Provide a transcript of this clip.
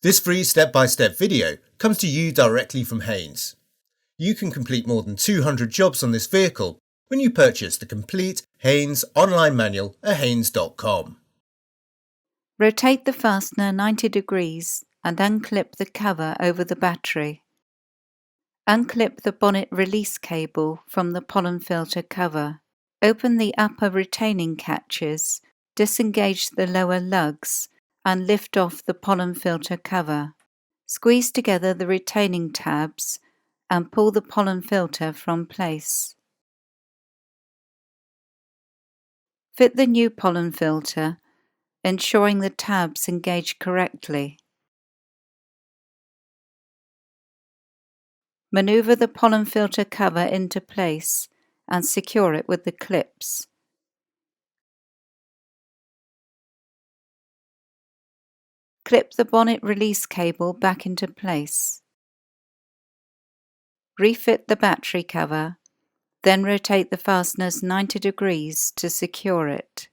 This free step-by-step video comes to you directly from Haynes. You can complete more than 200 jobs on this vehicle when you purchase the complete Haynes online manual at haynes.com. Rotate the fastener 90 degrees and unclip the cover over the battery. Unclip the bonnet release cable from the pollen filter cover. Open the upper retaining catches, disengage the lower lugs, and lift off the pollen filter cover. Squeeze together the retaining tabs and pull the pollen filter from place. Fit the new pollen filter, ensuring the tabs engage correctly. Maneuver the pollen filter cover into place and secure it with the clips. Clip the bonnet release cable back into place. Refit the battery cover, then rotate the fasteners 90 degrees to secure it.